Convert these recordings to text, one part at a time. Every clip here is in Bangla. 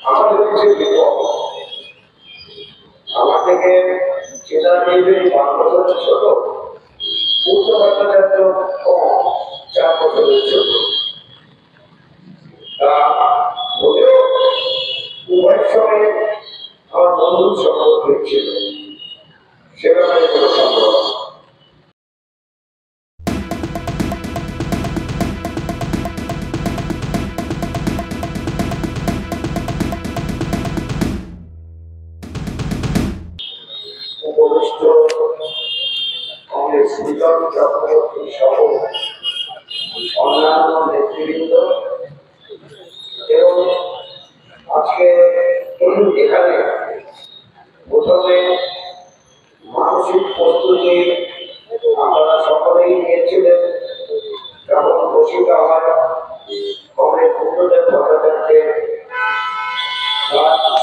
আমাদের হচ্ছে বিপদ। আমার থেকে সেটা নিয়ে 5 বছরের ছোট, পূর্ণ ভট্টাচার্য কম 4 বছরের ছোট। হলেও উভয়ের সঙ্গে আমার বন্ধুর সম্পর্ক ছিল, সে ব্যাপারে কোনো সম্ভব। উপবিষ্ট কংগ্রেস মিলন চক্রবর্তী সহ অন্যান্য নেতৃবৃন্দ এবং আজকে এখানে প্রথমে মানসিক প্রস্তুতি আপনারা সকলেই নিয়েছিলেন। যখন ঘোষিত হয় কংগ্রেস পূর্ণদেব ভট্টাচার্যের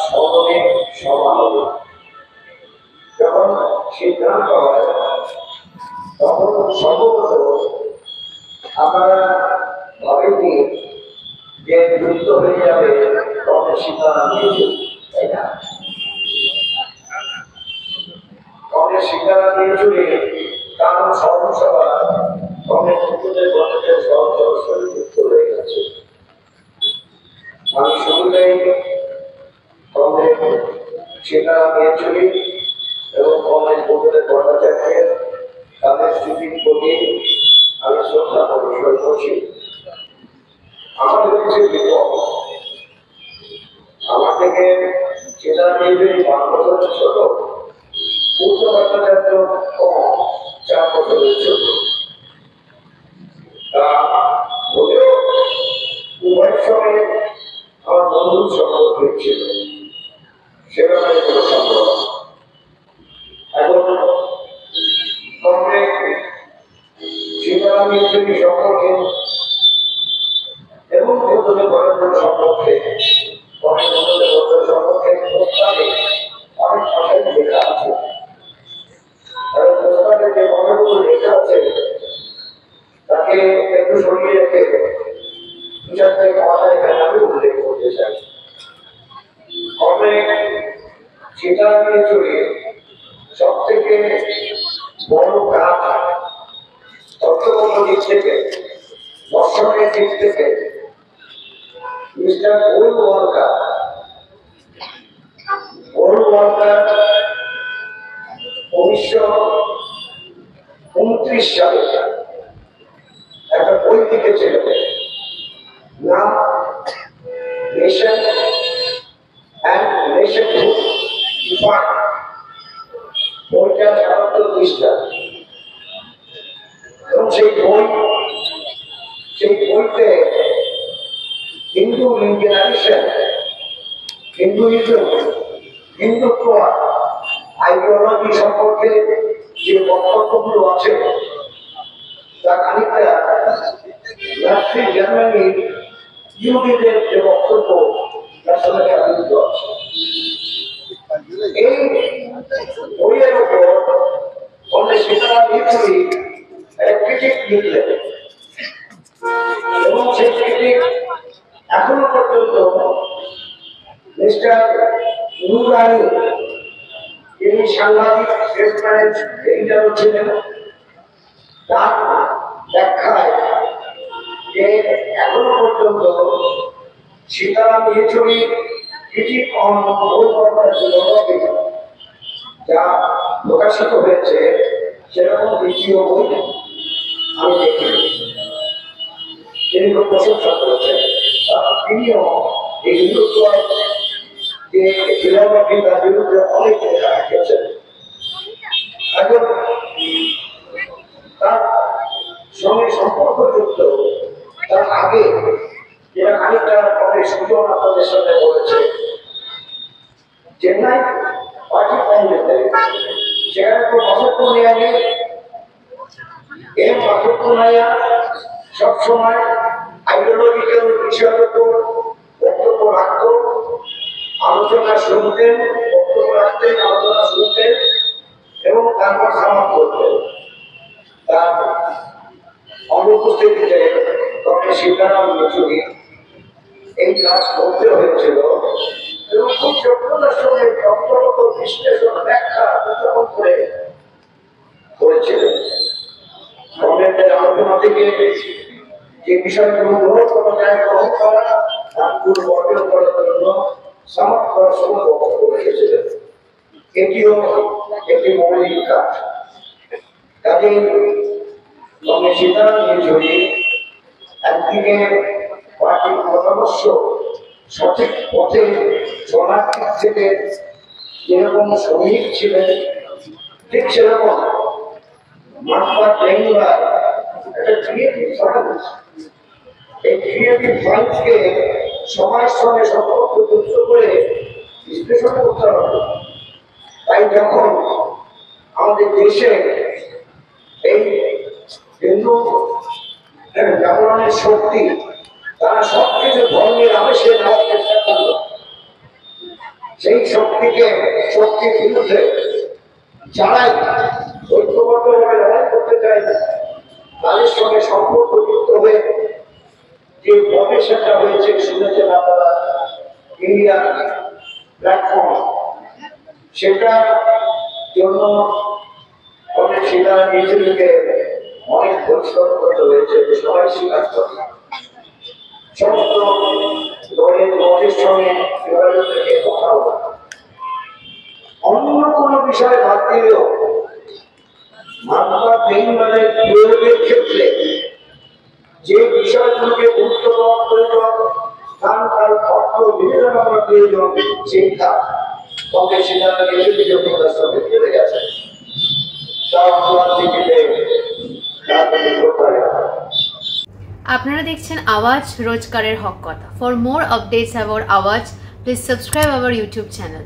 স্মরণে সভা হবে, যখন সিদ্ধান্ত হয় তখন সম্ভবত আপনারা ভাবেননি যে যুক্ত হয়ে যাবে, তখন সিদ্ধান্ত নিয়েছেন, তাই না? কংগ্রেস সিদ্ধান্ত নিয়েছিল কারণ সহসভা কংগ্রেস পূর্ণদেব ভট্টাচার্যের সহসভায় যুক্ত হয়ে গেছে। আমি শুরুতেই কংগ্রেস সিদ্ধান্ত নিয়েছিল এবং কংগ্রেস পূর্ণদেব ভট্টাচার্যের তাদের স্মৃতির প্রতি আমি শ্রদ্ধা প্রদর্শন করছি। আমাদের হচ্ছে বিপদ। আমার থেকে সেটা নিয়ে 5 বছরের ছোট, পূর্ণ ভট্টাচার্য কম 4 বছরের ছোট। হলেও উভয়ের সঙ্গে আমার বন্ধুর সম্পর্ক ছিল, সে ব্যাপারে কোনো সম্ভব। এখন কংগ্রেস সীতারাম ইয়েচুরি সম্পর্কে এবং পূর্ণদেব ভট্টাচার্য সম্পর্কে সম্পর্কে প্রস্তাবে অনেক কথাই লেখা আছে। এবং প্রস্তাবে যে কথাগুলো লেখা আছে তাকে একটু সরিয়ে রেখে 2-4টা কথা এখানে আমি উল্লেখ করতে চাই। কংগ্রেস সীতারাম ইয়েচুরি সব থেকে বড় কাজ তথ্যগত দিক থেকে, দর্শনের দিক থেকে মিস্টার গোল ওয়ার্কার 1929 সালে একটা বই লিখেছিলেন, নাম নেশন অ্যান্ড নেশনহুড ডিফাইন্ড। বইটা ৭৭ পৃষ্ঠা এবং সেই বইতে Hindu generation, Hinduism, Hindutva ideology সম্পর্কে যে বক্তব্যগুলো আছে তা খানিকটা নাৎসি জার্মানির ইহুদিদের যে বক্তব্য তার সঙ্গে বিরুদ্ধ আছে। এই বইয়ের উপর কংগ্রেস সীতারাম ইয়েচুরি ক্রিটিক লিখলেন এবং সেই ক্রিটিক এখনো পর্যন্ত মিস্টার নুরানি, তিনি সাংবাদিক এডিটর ছিলেন, তার ব্যাখ্যায় যে এখনো পর্যন্ত সীতারাম ইয়েচুরি ক্রিটিক অন যা প্রকাশিত হয়েছে সেরকম দ্বিতীয় বই আমি দেখিনি। তিনি খুব প্রশংসা করেছেন। তিনিও এই হিন্দুত্ব যে ফিলোসফি তার বিরুদ্ধে অনেক লেখা লিখেছেন। এখন তার সঙ্গে সম্পর্কযুক্ত তার আগে যেটা খানিকটা অনেক সুযোগ আপনাদের সাথে বলেছে, চেন্নাই পার্টি কংগ্রেসে সেখানে তো বসত্ব নেওয়া নেই। এই বসত্ব নেওয়া সবসময় আইডিওলজিক্যাল বিষয়ের উপর বক্তব্য রাখত, আলোচনা শুনতেন, বক্তব্য রাখতেন, আলোচনা শুনতেন এবং তারপর সমাপ্ত করতেন। তার অনুপস্থিতিতে তখন সীতারাম ইয়েচুরি এই কাজ করতে হয়েছিল এবং খুব যোগ্যতার সঙ্গে তত্ত্বগত বিশ্লেষণ ব্যাখ্যা উত্থাপন করে করেছিলেন। কংগ্রেসের আলোচনা থেকে যে বিষয়গুলো গ্রহণ করা যায় গ্রহণ করা তারগুলো অর্জন করার জন্য সামর্থ্য করার সময় বক্তব্য রেখেছিলেন। এটিও একটি মৌলিক কাজ। কাজে কংগ্রেস সিদ্ধান্ত নিয়েছিল একদিকে পার্টির মতাদর্শ সঠিক পথে চলার দিক থেকে যেরকম শ্রমিক ছিলেন ঠিক সেরকম মার্কস বেঙ্গলার একটা ক্রিয়েটিভ সায়েন্স, এই ক্রিয়েটিভ সায়েন্সকে সমাজের সঙ্গে সম্পর্কযুক্ত করে বিশ্লেষণ করতে হবে। তাই যখন আমাদের দেশে এই হিন্দু জাগরণের শক্তি তারা সবকিছু ধর্মের আবেশে নেওয়ার চেষ্টা করল, সেই শক্তির বিরুদ্ধে যারাই ঐক্যবদ্ধভাবে লড়াই করতে চায় তাদের সঙ্গে সম্পর্ক যুক্ত হয়ে যে প্রফেশনটা হয়েছে শুনেছেন আপনারা ইন্ডিয়া প্ল্যাটফর্ম, সেটার জন্য অনেক সিদ্ধান্ত নিজেকে অনেক পরিশ্রম করতে হয়েছে, সবাই স্বীকার করে। সমস্ত দলের মতের সঙ্গে যোগাযোগ থেকে কথা বলা, অন্য কোনো বিষয় বাদ দিলেও মানবতা বেঙ্গলের প্রয়োগের ক্ষেত্রে যে বিষয়গুলোকে গুরুত্ব দেওয়া প্রয়োজন, স্থান কাল অর্থ বিবেচনা প্রয়োজন, সেই কাজ কংগ্রেস সিদ্ধান্ত নিয়েছে যোগ্যতার সঙ্গে চলে গেছে। আপনারা দেখছেন আওয়াজ, রোজকারের হক কথা। ফর মোর আপডেটস অ্যাবাউট আওয়াজ, please subscribe our YouTube channel.